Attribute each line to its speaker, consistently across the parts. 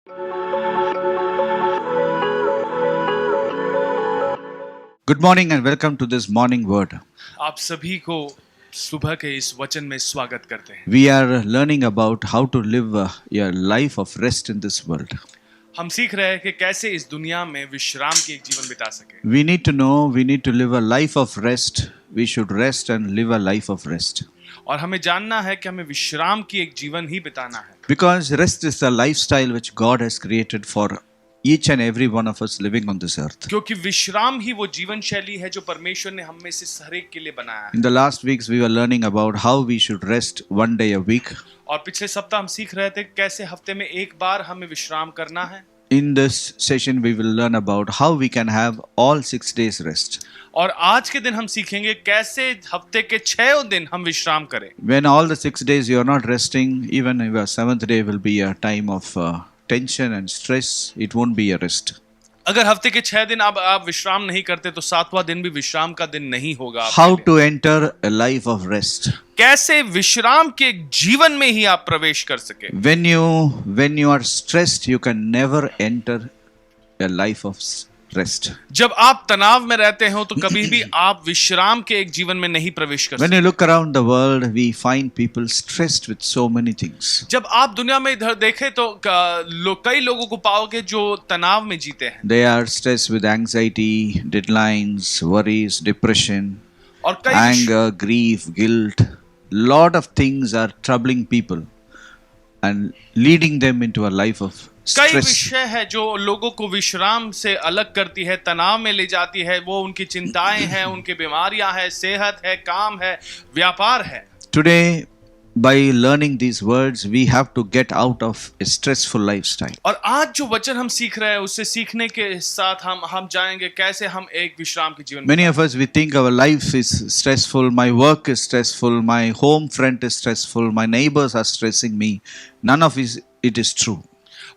Speaker 1: Good morning and welcome to this morning word.
Speaker 2: आप सभी को सुबह के इस वचन में स्वागत करते हैं।
Speaker 1: We are learning about how to live a life of rest in this world.
Speaker 2: हम सीख रहे हैं कि कैसे इस दुनिया में विश्राम की एक जीवन बिता सके।
Speaker 1: We need to know, we need to live a life of rest. We should rest and live a life of rest.
Speaker 2: और हमें जानना है कि हमें विश्राम की एक जीवन ही बिताना है।
Speaker 1: Because rest is the lifestyle which God has created for each and every one of us living on this earth.
Speaker 2: क्योंकि विश्राम ही वो जीवन शैली है जो परमेश्वर ने हम में से हर एक के लिए बनाया है।
Speaker 1: In the last weeks we were learning about how we should rest one day a week.
Speaker 2: और पिछले सप्ताह हम सीख रहे थे कैसे हफ्ते में एक बार हमें विश्राम करना है।
Speaker 1: In this session we will learn about how we can have all 6 days rest.
Speaker 2: और आज के दिन हम सीखेंगे कैसे हफ्ते के 6 दिन हम विश्राम करें।
Speaker 1: When all the 6 days you are not resting, even your 7th day will be a time of tension and stress. It won't be a rest.
Speaker 2: अगर हफ्ते के 6 दिन आप विश्राम नहीं करते तो 7वां दिन भी विश्राम का दिन नहीं होगा।
Speaker 1: How to enter a life of rest?
Speaker 2: कैसे विश्राम के जीवन में ही आप प्रवेश कर सके।
Speaker 1: When you are stressed, you can never enter a life of rest.
Speaker 2: जब आप तनाव में रहते हो तो कभी भी आप विश्राम के एक जीवन में नहीं प्रवेश कर
Speaker 1: When
Speaker 2: सकते।
Speaker 1: you look around the world, we find people stressed with so many things.
Speaker 2: जब आप दुनिया में इधर देखें तो कई लोगों को पाओगे जो तनाव में जीते हैं।
Speaker 1: They are stressed with anxiety, deadlines, worries, depression,
Speaker 2: और कई
Speaker 1: anger, grief, guilt. Lot of things are troubling people and leading them into a life of
Speaker 2: कई
Speaker 1: stress.
Speaker 2: विषय है जो लोगों को विश्राम से अलग करती है, तनाव में ले जाती है। वो उनकी चिंताएं हैं, उनकी बीमारियां हैं, सेहत है, काम है, व्यापार है।
Speaker 1: Today, by learning these words, we have to get out of a stressful lifestyle.
Speaker 2: और आज जो वचन हम सीख रहे हैं उससे सीखने के साथ हम जाएंगे कैसे हम एक विश्राम के जीवन में।
Speaker 1: Many of us, we think our life is stressful, my work is stressful, my home front is stressful, my neighbors are stressing me. None of it is true.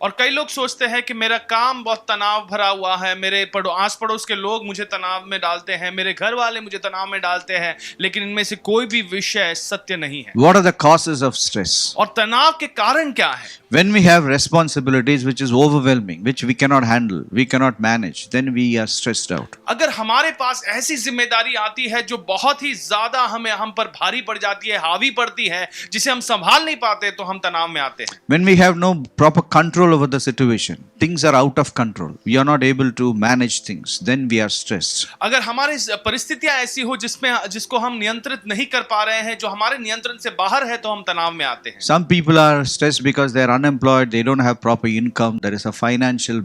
Speaker 2: और कई लोग सोचते हैं कि मेरा काम बहुत तनाव भरा हुआ है, मेरे आस पड़ोस के लोग मुझे तनाव में डालते हैं, मेरे घर वाले मुझे तनाव में डालते हैं, लेकिन इनमें से कोई भी विषय सत्य नहीं है।
Speaker 1: What are the causes of stress?
Speaker 2: और तनाव के कारण क्या है?
Speaker 1: When we have responsibilities which is overwhelming, which we cannot handle, we cannot manage, then we are stressed out.
Speaker 2: अगर हमारे पास ऐसी जिम्मेदारी आती है जो बहुत ही ज्यादा हम पर भारी पड़ जाती है, हावी पड़ती है, जिसे हम संभाल नहीं पाते, तो हम तनाव में आते हैं।
Speaker 1: When we have no proper control over the situation, things are out of control, we are not able to manage things, then we are stressed.
Speaker 2: अगर हमारी परिस्थितियां ऐसी हो जिसको हम नियंत्रित नहीं कर पा रहे हैं, जो हमारे नियंत्रण से बाहर है, तो हम तनाव में आते हैं।
Speaker 1: Some people are stressed because they are unemployed, they don't have proper income, there is a financial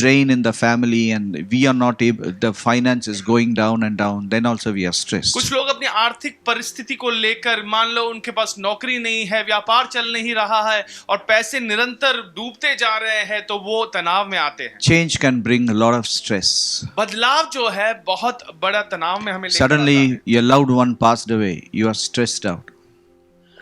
Speaker 1: drain in the family and we are not able, the finance is going down and down, then also we are stressed.
Speaker 2: कुछ लोग अपनी आर्थिक परिस्थिति को लेकर, मान लो उनके पास नौकरी नहीं है, व्यापार चल नहीं रहा है और पैसे निरंतर डूबते जा रहे हैं, तो वो तनाव में आते हैं।
Speaker 1: Change can bring a lot of stress.
Speaker 2: बदलाव जो है बहुत बड़ा तनाव में हमें लेकर आता है।
Speaker 1: Suddenly your loved one passed away, you are stressed out.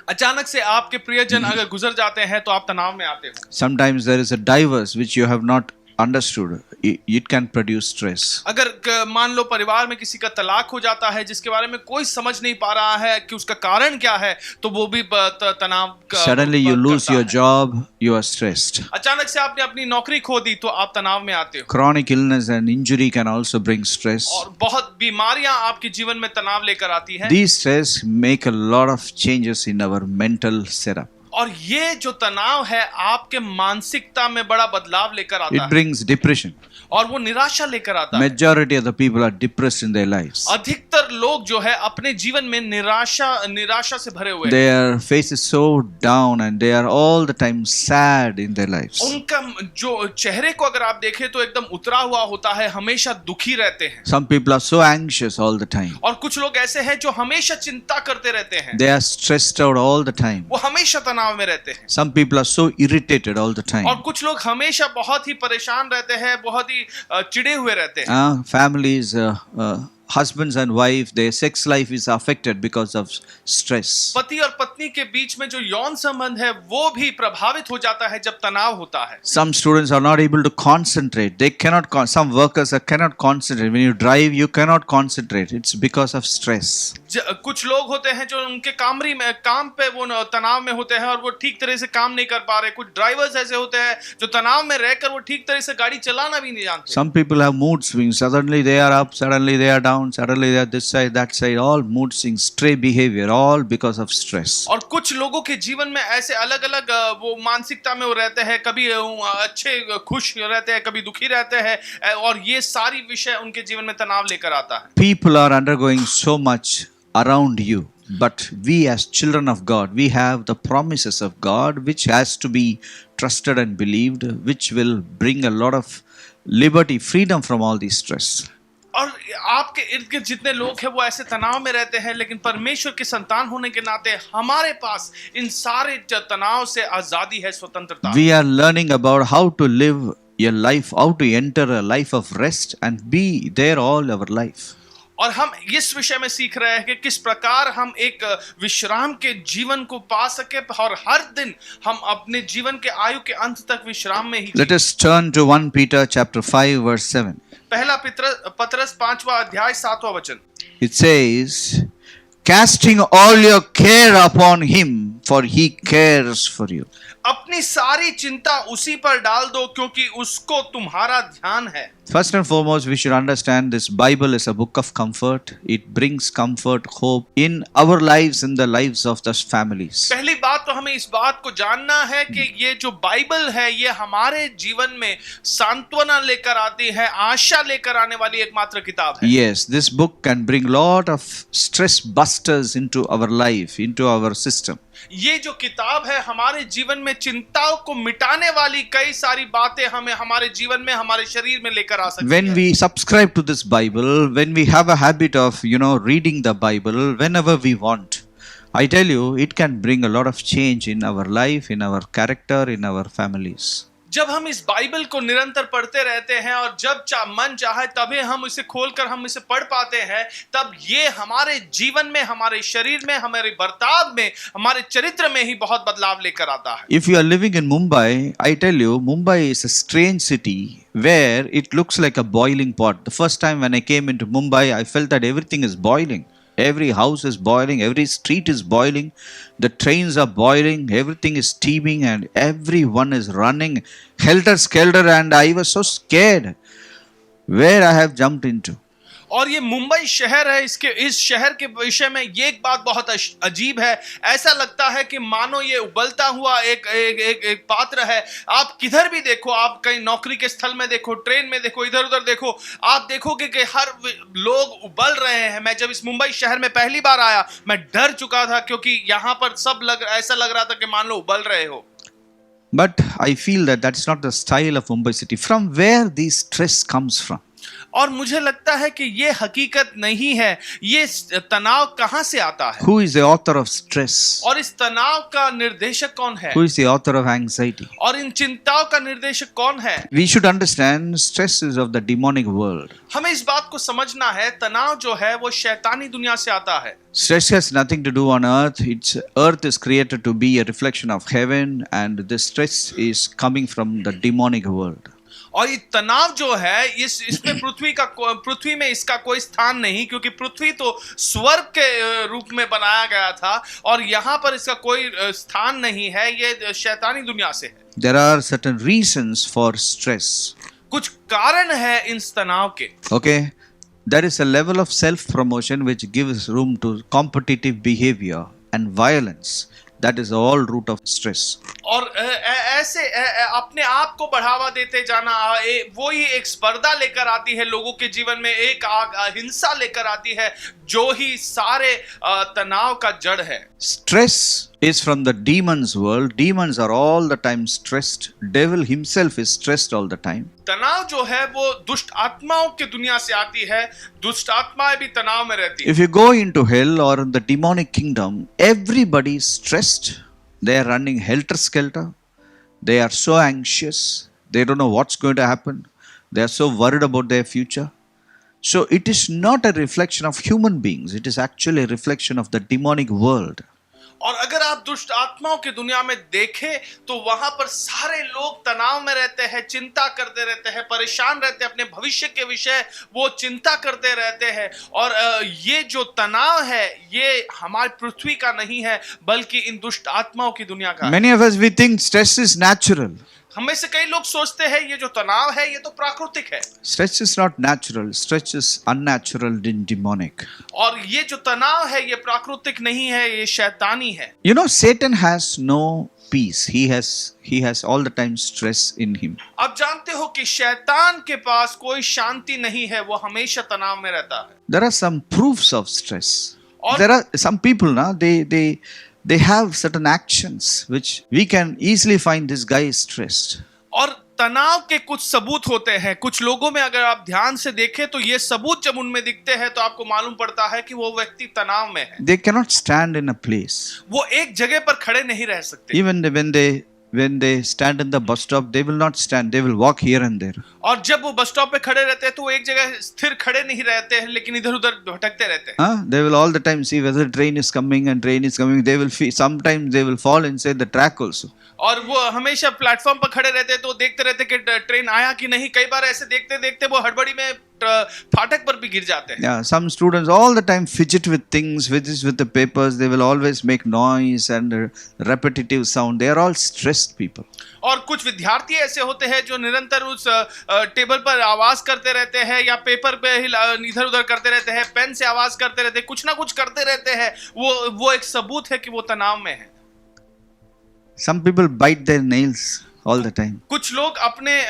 Speaker 2: अचानक से आपके प्रियजन अगर गुजर जाते हैं तो आप तनाव में आते हो।
Speaker 1: Sometimes there is a divorce which you have not understood. It can produce stress.
Speaker 2: अगर मान लो परिवार में किसी का तलाक हो जाता है जिसके बारे में कोई समझ नहीं पा रहा है कि उसका कारण क्या है, तो वो भी तनाव का
Speaker 1: Suddenly you lose your job, you are stressed.
Speaker 2: अचानक से आपने अपनी नौकरी खो दी तो आप तनाव में आते हो।
Speaker 1: Chronic illness and injury can also bring stress.
Speaker 2: और बहुत बीमारियां आपके जीवन में तनाव लेकर आती हैं।
Speaker 1: These stress make a lot of changes in our mental setup.
Speaker 2: और ये जो तनाव है आपके मानसिकता में बड़ा बदलाव लेकर आता
Speaker 1: It
Speaker 2: है
Speaker 1: brings depression.
Speaker 2: और वो निराशा लेकर आता है।
Speaker 1: Majority of the people are depressed in their lives.
Speaker 2: अधिकतर लोग जो है अपने जीवन में निराशा से भरे हुए हैं।
Speaker 1: Their face is so down and they are all the time sad in their lives.
Speaker 2: उनका जो चेहरे को अगर आप देखें तो एकदम उतरा हुआ होता है, हमेशा दुखी रहते हैं।
Speaker 1: Some people are so anxious all the time.
Speaker 2: और कुछ लोग ऐसे हैं जो हमेशा चिंता करते रहते हैं,
Speaker 1: They are stressed out all the time.
Speaker 2: वो हमेशा तनाव में रहते हैं।
Speaker 1: Some people are so irritated all the time.
Speaker 2: और कुछ लोग हमेशा बहुत ही परेशान रहते हैं, बहुत ही चिढ़े हुए रहते हैं।
Speaker 1: Families husbands and wife, their sex life is affected because of stress.
Speaker 2: पति और पत्नी के बीच में जो यौन संबंध है वो भी प्रभावित हो जाता है जब तनाव होता है.
Speaker 1: Some students are not able to concentrate. They cannot. Some workers cannot concentrate. When you drive, you cannot concentrate. It's because of stress.
Speaker 2: कुछ लोग होते हैं जो उनके काम पे वो तनाव में होते हैं और वो ठीक तरह से काम नहीं कर पा रहे. कुछ ड्राइवर्स ऐसे होते हैं जो तनाव में रहकर वो ठीक तरह से गाड़ी चलाना भी नहीं जानते.
Speaker 1: Some people have mood swings. Suddenly they are up, suddenly they are down, suddenly they are this side, that side. All mood swings, stray behavior, all because of stress.
Speaker 2: और कुछ लोगों के जीवन में ऐसे अलग अलग वो मानसिकता में वो रहते हैं. कभी अच्छे खुश रहते हैं, कभी दुखी रहते हैं और ये सारी विषय उनके जीवन में तनाव लेकर आता है.
Speaker 1: People are undergoing so much around you, but we as children of God, we have the promises of God which has to be trusted and believed, which will bring a lot of liberty, freedom from all this stress.
Speaker 2: और आपके इर्द गिर्द जितने लोग हैं वो ऐसे तनाव में रहते हैं, लेकिन परमेश्वर के संतान होने के नाते हमारे पास इन सारे तनाव से आजादी है, स्वतंत्रता.
Speaker 1: We are learning about how to live a life, how to enter a life of rest and be there all our life.
Speaker 2: और हम इस विषय में सीख रहे हैं कि किस प्रकार हम एक विश्राम के जीवन को पा सके और हर दिन हम अपने जीवन के आयु के अंत तक विश्राम में ही.
Speaker 1: Let us turn to 1 Peter chapter 5 verse 7.
Speaker 2: पहला पतरस 5वां अध्याय 7वां वचन.
Speaker 1: It says, casting all your care upon him, for he cares for you.
Speaker 2: अपनी सारी चिंता उसी पर डाल दो क्योंकि उसको तुम्हारा ध्यान है.
Speaker 1: First and foremost, we should understand this Bible is a book of comfort. It brings comfort, hope in our lives, in the lives of the families.
Speaker 2: पहली बात तो हमें इस बात को जानना है कि ये जो बाइबल है ये हमारे जीवन में सांत्वना लेकर आती है, आशा लेकर आने वाली एकमात्र किताब है.
Speaker 1: Yes, this book can bring lot of stress busters into our life, into our system.
Speaker 2: ये जो किताब है हमारे जीवन में चिंताओं को मिटाने वाली कई सारी बातें हमें हमारे जीवन में, हमारे शरीर में लेकर आ सकती है.
Speaker 1: When we subscribe to this Bible, when we have a habit of, reading the Bible whenever we want, I tell you, it can bring a lot of change in our life, in our character, in our families.
Speaker 2: जब हम इस Bible को निरंतर पढ़ते रहते हैं और जब मन चाहे तभी हम इसे खोलकर हम इसे पढ़ पाते हैं, तब ये हमारे जीवन में, हमारे शरीर में, हमारे बर्ताव में, हमारे चरित्र में ही बहुत बदलाव लेकर आता है.
Speaker 1: If you are living in Mumbai, I tell you, Mumbai is a strange city where it looks like a boiling pot. The first time when I came into Mumbai, I felt that everything is boiling. Every house is boiling, every street is boiling, the trains are boiling, everything is steaming and everyone is running helter-skelter, and I was so scared where I have jumped into.
Speaker 2: और ये मुंबई शहर है, इस शहर के विषय में ये एक बात बहुत अजीब है. ऐसा लगता है कि मानो ये उबलता हुआ एक पात्र है. आप किधर भी देखो, आप कहीं नौकरी के स्थल में देखो, ट्रेन में देखो, इधर उधर देखो, आप देखोगे कि हर लोग उबल रहे हैं. मैं जब इस मुंबई शहर में पहली बार आया, मैं डर चुका था क्योंकि यहाँ पर ऐसा लग रहा था कि मान लो उबल रहे हो.
Speaker 1: But I feel that that's not the style of Mumbai city. From where this stress comes from?
Speaker 2: और मुझे लगता है कि ये हकीकत नहीं है. ये तनाव कहां से आता है?
Speaker 1: Who is the author of stress?
Speaker 2: और इस तनाव का निर्देशक कौन है?
Speaker 1: Who is the author of anxiety?
Speaker 2: और इन चिंताओं का निर्देशक कौन है?
Speaker 1: We should understand stress is of the demonic world.
Speaker 2: हमें इस बात को समझना है, तनाव जो है वो शैतानी दुनिया से आता है.
Speaker 1: Stress has nothing to do on earth. Earth is created to be a reflection of heaven, and this stress is coming from the demonic world.
Speaker 2: और ये तनाव जो है इसमें पृथ्वी में इसका कोई स्थान नहीं, क्योंकि पृथ्वी तो स्वर्ग के रूप में बनाया गया था और यहाँ पर इसका कोई स्थान नहीं है. ये शैतानी दुनिया से है.
Speaker 1: There are certain reasons for stress.
Speaker 2: कुछ कारण है इन तनाव के.
Speaker 1: Okay, there is a level of self promotion which gives room to competitive behavior and violence. That is all root of stress.
Speaker 2: और ऐसे अपने आप को बढ़ावा देते जाना, वो ही एक स्पर्धा लेकर आती है लोगों के जीवन में, एक हिंसा लेकर आती है, जो ही सारे तनाव का जड़ है.
Speaker 1: Stress is from the demons world. Demons are all the time stressed. Devil himself is stressed all the time.
Speaker 2: तनाव जो है वो दुष्ट आत्माओं की दुनिया से आती है. दुष्ट आत्माएं भी तनाव में रहती है.
Speaker 1: If you go into hell or in the demonic kingdom, everybody is stressed. They are running helter-skelter. They are so anxious. They don't know what's going to happen. They are so worried about their future. So it is not a reflection of human beings, it is actually a reflection of the demonic world.
Speaker 2: और अगर आप दुष्ट आत्माओं की दुनिया में देखें तो वहां पर सारे लोग तनाव में रहते हैं, चिंता करते रहते हैं, परेशान रहते हैं, अपने भविष्य के विषय वो चिंता करते रहते हैं। और ये जो तनाव है ये हमारी पृथ्वी का नहीं है बल्कि इन दुष्ट आत्माओं की दुनिया का है।
Speaker 1: Many of us, we think stress is natural.
Speaker 2: हमें से कई लोग सोचते हैं ये जो तनाव है ये तो प्राकृतिक है।
Speaker 1: Stress is not natural, stress is unnatural and demonic.
Speaker 2: और ये जो तनाव है ये प्राकृतिक नहीं है, ये शैतानी है।
Speaker 1: You know, Satan has no peace. He has all the time stress in him.
Speaker 2: आप जानते हो कि शैतान के पास कोई शांति नहीं है, वो हमेशा तनाव में रहता है।
Speaker 1: There are some proofs of stress.
Speaker 2: और-
Speaker 1: There are some people now, they have certain actions which we can easily find this guy is stressed.
Speaker 2: और तनाव के कुछ सबूत होते हैं। कुछ लोगों में अगर आप ध्यान से देखें तो ये सबूत जब उनमें दिखते हैं तो आपको मालूम पड़ता है कि वो व्यक्ति तनाव में है।
Speaker 1: They cannot stand in a place.
Speaker 2: वो एक जगह पर खड़े नहीं रह सकते।
Speaker 1: Even when they stand in the bus stop, they will not stand. They will walk here and there.
Speaker 2: और जब वो बस स्टॉप पे खड़े रहते हैं तो वो एक जगह स्थिर खड़े नहीं रहते हैं, लेकिन इधर उधर भटकते रहते हैं।
Speaker 1: They will all the time see whether train is coming and train is coming. They will sometimes they will fall inside the track also.
Speaker 2: और वो हमेशा प्लेटफॉर्म पर खड़े रहते हैं तो देखते रहते कि ट्रेन आया कि नहीं। कई बार ऐसे देखते देखते वो हड़बड़ी में फाटक पर भी गिर जाते हैं।
Speaker 1: Yeah, some students all the time fidget with things, with the papers. They will always make noise and repetitive sound. They are all stressed people.
Speaker 2: और कुछ विद्यार्थी ऐसे होते हैं जो निरंतर उस टेबल पर आवाज करते रहते हैं या पेपर पे इधर उधर करते रहते हैं, पेन से आवाज करते रहते हैं, कुछ ना कुछ करते रहते हैं। वो एक सबूत है कि वो तनाव में है।
Speaker 1: Some people bite their nails all the time.
Speaker 2: कुछ लोग अपने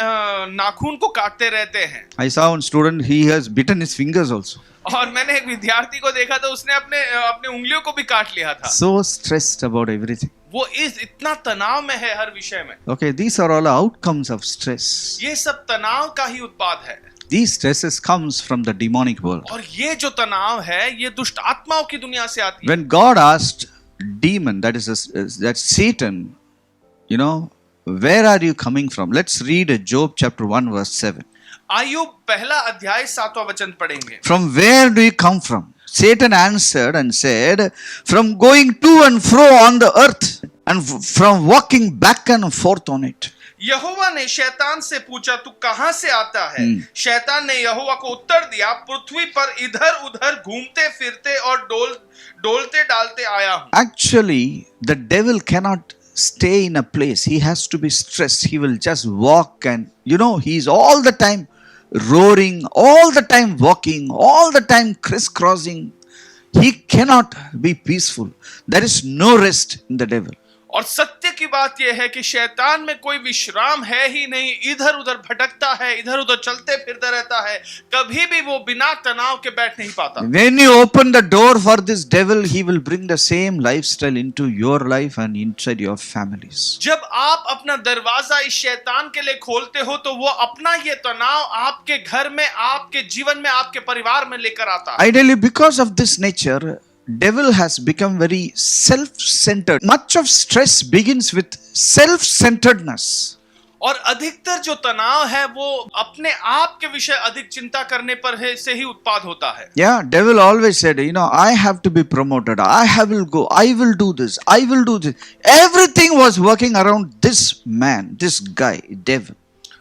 Speaker 2: नाखून को काटते रहते हैं।
Speaker 1: I saw one student, he has bitten his fingers also.
Speaker 2: और मैंने एक विद्यार्थी को देखा था, उसने अपने उंगलियों को भी काट लिया था।
Speaker 1: So stressed about everything.
Speaker 2: वो इतना तनाव में है हर विषय में।
Speaker 1: Okay, these are all outcomes of stress.
Speaker 2: ये सब तनाव का ही उत्पाद है।
Speaker 1: These stresses comes from the demonic world.
Speaker 2: और ये जो तनाव है ये दुष्ट आत्माओं की दुनिया से आती है।
Speaker 1: When God asked demon, that Satan, you know, where are you coming from? Let's read Job chapter 1 verse 7.
Speaker 2: Ayub पहला अध्याय 7वां वचन पढ़ेंगे।
Speaker 1: From where do you come from? Satan answered and said, from going to and fro on the earth and from walking back and forth on it.
Speaker 2: यहोवा ने शैतान से पूछा, तू कहां से आता है? शैतान ने यहोवा को उत्तर दिया, पृथ्वी पर इधर उधर घूमते फिरते और डोलते डालते आया हूं।
Speaker 1: Actually, the devil cannot stay in a place. He has to be stressed. He will just walk and, you know, he's all the time roaring, all the time walking, all the time crisscrossing. He cannot be peaceful. There is no rest in the devil.
Speaker 2: और सत्य की बात यह है कि शैतान में कोई विश्राम है ही नहीं। इधर उधर भटकता है, इधर उधर चलते फिरता रहता है, कभी भी वो बिना तनाव के बैठ नहीं पाता।
Speaker 1: When you open the door for this devil, he will bring the same lifestyle into your life and inside your families.
Speaker 2: जब आप अपना दरवाजा इस शैतान के लिए खोलते हो तो वो अपना ये तनाव आपके घर में, आपके जीवन में, आपके परिवार में लेकर आता है।
Speaker 1: I tell you, because of this nature, devil has become very self-centered. Much of stress begins with self-centeredness.
Speaker 2: और अधिकतर जो तनाव है वो अपने आप के विषय अधिक चिंता करने पर है से ही उत्पाद होता है।
Speaker 1: Yeah, devil always said, you know, I have to be promoted. I will go. I will do this. I will do this. Everything was working around this man, this guy, devil.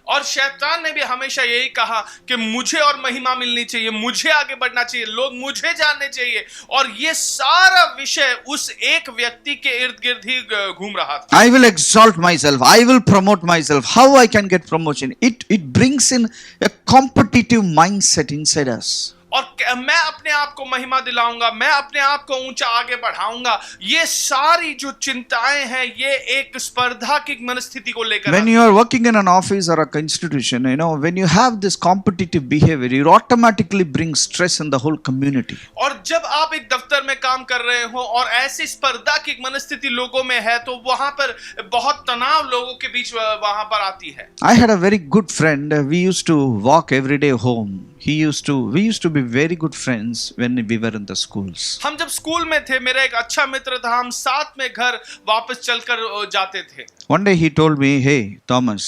Speaker 2: और शैतान ने भी हमेशा यही कहा कि मुझे और महिमा मिलनी चाहिए, मुझे आगे बढ़ना चाहिए, लोग मुझे जानने चाहिए। और ये सारा विषय उस एक व्यक्ति के इर्द गिर्द ही घूम रहा था।
Speaker 1: I will exalt myself. I will promote myself. How I can get promotion? It brings in a competitive mindset inside us.
Speaker 2: और मैं अपने आप को महिमा दिलाऊंगा, मैं अपने आप को ऊंचा आगे बढ़ाऊंगा। ये सारी जो चिंताएं हैं ये एक स्पर्धा की मनस्थिति को लेकर।
Speaker 1: When you are working in an office or a institution, you know, when you have this competitive behavior, you automatically bring stress in the whole community.
Speaker 2: और जब आप एक दफ्तर में काम कर रहे हो और ऐसी स्पर्धा की मनस्थिति लोगों में है तो वहां पर बहुत तनाव लोगों के बीच वहां पर आती है।
Speaker 1: I had a very good friend. We used to walk every day home. We used to be very good friends when we were in the schools.
Speaker 2: हम जब स्कूल में थे, मेरा एक अच्छा मित्र था, हम साथ में घर वापस चलकर जाते थे।
Speaker 1: One day he told me, hey Thomas,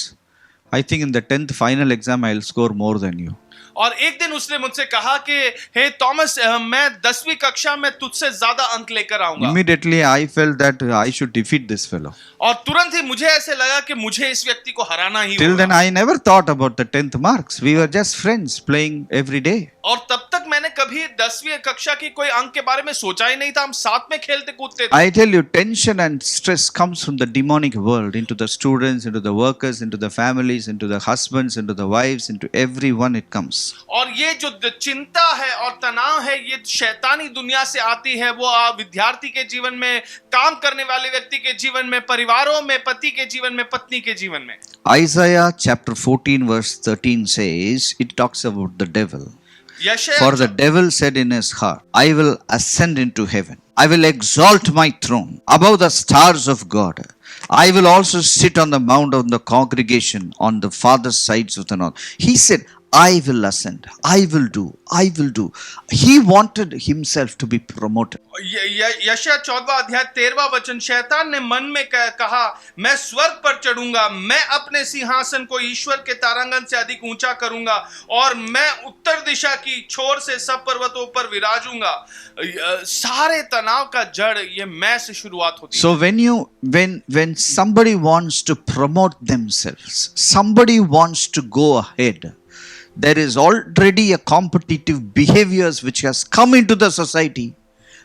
Speaker 1: I think in the 10th final exam I'll score more than you.
Speaker 2: और एक दिन उसने मुझसे कहा कि हे थॉमस, मैं 10वीं कक्षा में तुझसे ज्यादा अंक लेकर आऊंगा।
Speaker 1: Immediately, I felt that I should defeat this fellow.
Speaker 2: और तुरंत ही मुझे ऐसे लगा कि मुझे इस व्यक्ति को हराना ही
Speaker 1: Till then,
Speaker 2: होगा।
Speaker 1: I never thought about the 10th marks. We were just friends playing every day.
Speaker 2: और तब तक मैंने कभी 10वीं कक्षा की कोई अंक के बारे में सोचा ही नहीं था। हम साथ में खेलते कूदते थे।
Speaker 1: I tell you, tension and stress comes from the demonic world into the students, into the workers, into the families, into the husbands, into the wives, into everyone it comes.
Speaker 2: और ये जो चिंता है और तनाव है, ये शैतानी दुनिया से आती है। वो विद्यार्थी के जीवन में, काम करने वाले व्यक्ति के जीवन में, परिवारों में, पति के जीवन में, पत्नी के जीवन में।
Speaker 1: Isaiah chapter 14 verse 13 says, it talks about the devil.
Speaker 2: यशायाह
Speaker 1: For the devil said in his heart, I will ascend into heaven. I will exalt my throne above the stars of God. I will also sit on the mount of the congregation on the farther sides of the north. He said, I will ascend. I will do. I will do. He wanted himself to be promoted.
Speaker 2: यशायाह 14वां अध्याय 13वां वचन, शैतान ने मन में कहा, मैं स्वर्ग पर चढ़ूंगा, मैं अपने सिंहासन को ईश्वर के तारांगण से अधिक ऊंचा करूंगा और मैं उत्तर दिशा की छोर से सब पर्वतों पर विराजूंगा। सारे तनाव का जड़ ये मैं से शुरुआत होती है।
Speaker 1: So when somebody wants to promote themselves, somebody wants to go ahead, there is already a competitive behaviors which has come into the society,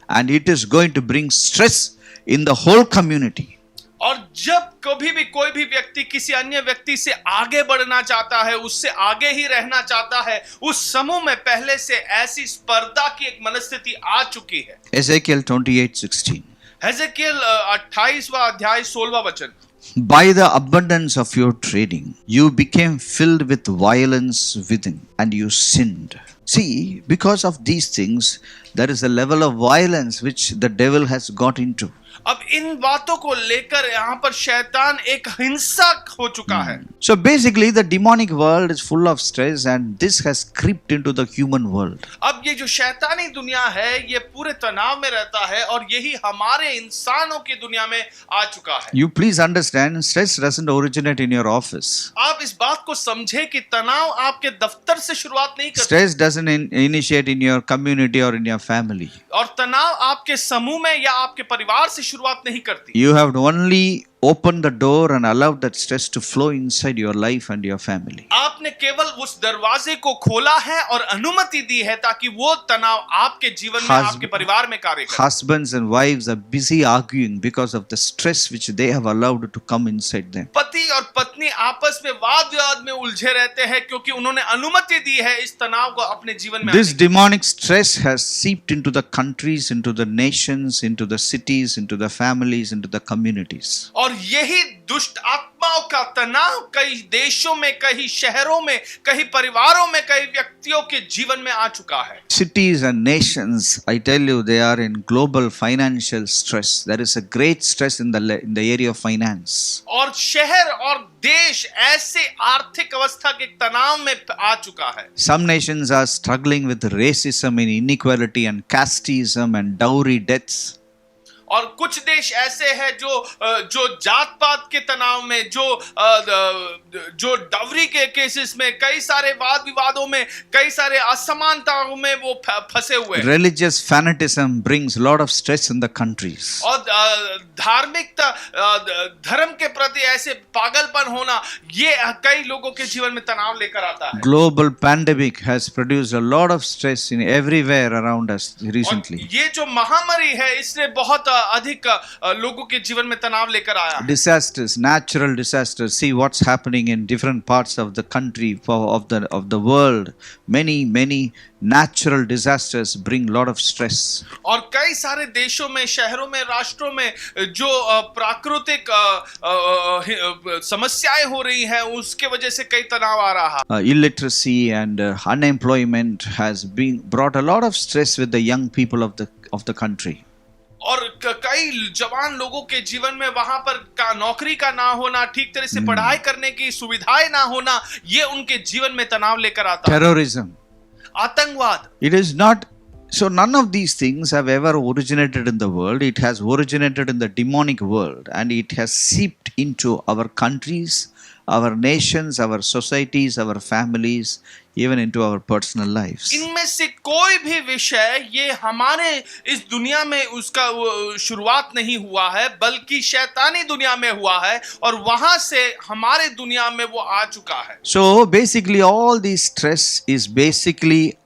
Speaker 1: and it is going to bring stress in the whole community.
Speaker 2: और जब कभी भी कोई भी व्यक्ति किसी अन्य व्यक्ति से आगे बढ़ना चाहता है, उससे आगे ही रहना चाहता है, उस समूह में पहले से ऐसी स्पर्धा की एक मनस्थिति आ चुकी है।
Speaker 1: Ezekiel 28:16.
Speaker 2: हेजेकियल 28वां अध्याय 16वां वचन,
Speaker 1: By the abundance of your trading, you became filled with violence within, and you sinned. See, because of these things, there is a level of violence which the devil has got into.
Speaker 2: अब इन बातों को लेकर यहाँ पर शैतान एक हिंसक हो चुका है।
Speaker 1: So basically, the demonic world is full of stress, and this has crept into the human world.
Speaker 2: अब ये जो शैतानी दुनिया है, ये पूरे तनाव में रहता है और यही हमारे इंसानों की दुनिया में आ चुका है।
Speaker 1: You please understand, stress doesn't originate in your office.
Speaker 2: आप इस बात को समझे कि तनाव आपके दफ्तर से शुरुआत नहीं करता,
Speaker 1: Stress doesn't initiate in your community or in your family.
Speaker 2: और तनाव आपके समूह में या आपके परिवार से शुरुआत नहीं करती।
Speaker 1: You have to only open the door and allow that stress to flow inside your life and your family.
Speaker 2: आपने केवल उस दरवाजे को खोला है और अनुमति दी है ताकि वो तनाव आपके जीवन में, आपके परिवार में कार्य करे।
Speaker 1: Husbands and wives are busy arguing because of the stress which they have allowed to come inside them.
Speaker 2: पति और पत्नी आपस में वाद विवाद में उलझे रहते हैं क्योंकि उन्होंने अनुमति दी है इस तनाव को अपने जीवन में।
Speaker 1: This demonic stress has seeped into the countries, into the nations, into the cities, into the families, into the communities.
Speaker 2: और यही दुष्ट आत्माओं का तनाव कई देशों में, कई शहरों में, कई परिवारों में, कई व्यक्तियों के जीवन में आ चुका है।
Speaker 1: Cities and nations, I tell you, they are in global financial stress. There is a great stress in the area of finance.
Speaker 2: और शहर और देश ऐसे आर्थिक अवस्था के तनाव में आ चुका है।
Speaker 1: Some nations are struggling with racism and inequality and casteism and dowry debts.
Speaker 2: और कुछ देश ऐसे हैं जो जात पात के तनाव में, जो डावरी के केसेस में, कई सारे वाद विवादों में, कई सारे असमानताओं में वो फंसे हुए हैं।
Speaker 1: Religious fanaticism brings a lot of stress in the countries.
Speaker 2: और धार्मिकता, धर्म के प्रति ऐसे पागलपन होना, ये कई लोगों के जीवन में तनाव लेकर आता है।
Speaker 1: Global pandemic has produced a lot of stress in everywhere around us recently.
Speaker 2: और ये जो महामारी है, इसने बहुत अधिक लोगों के जीवन में तनाव लेकर आया।
Speaker 1: Disasters, natural disasters. See what's happening in different parts of the country, of the world. Many natural disasters bring a lot of stress.
Speaker 2: और कई सारे देशों में, शहरों में, राष्ट्रों में जो प्राकृतिक समस्याएं हो रही हैं, उसके वजह से कई तनाव आ रहा है।
Speaker 1: Illiteracy and unemployment has brought a lot of stress with the young people of the country.
Speaker 2: और कई जवान लोगों के जीवन में वहां पर नौकरी का ना होना, ठीक तरह से पढ़ाई करने की सुविधाएं ना होना, ये उनके जीवन में तनाव लेकर आता है।
Speaker 1: Terrorism.
Speaker 2: आतंकवाद।
Speaker 1: It is not. So none of these things have ever originated in the world. It has originated in the demonic world, and it has seeped into our countries, our nations, our societies, our families, even into our personal lives.
Speaker 2: इनमें से कोई भी विषय ये हमारे इस दुनिया में उसका शुरुआत नहीं हुआ है, बल्कि शैतानी दुनिया में हुआ है और वहां से हमारे दुनिया में वो आ चुका है।
Speaker 1: So basically all this stress is basically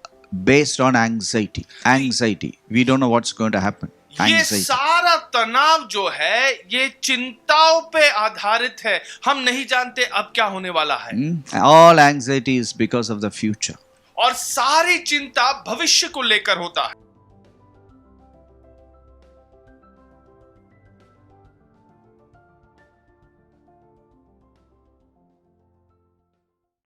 Speaker 1: based on anxiety. Anxiety. We don't know what's going to happen.
Speaker 2: ये
Speaker 1: Anxiety.
Speaker 2: सारा तनाव जो है ये चिंताओं पे आधारित है। हम नहीं जानते अब क्या होने वाला है।
Speaker 1: All anxiety is because of the future.
Speaker 2: और सारी चिंता भविष्य को लेकर होता है।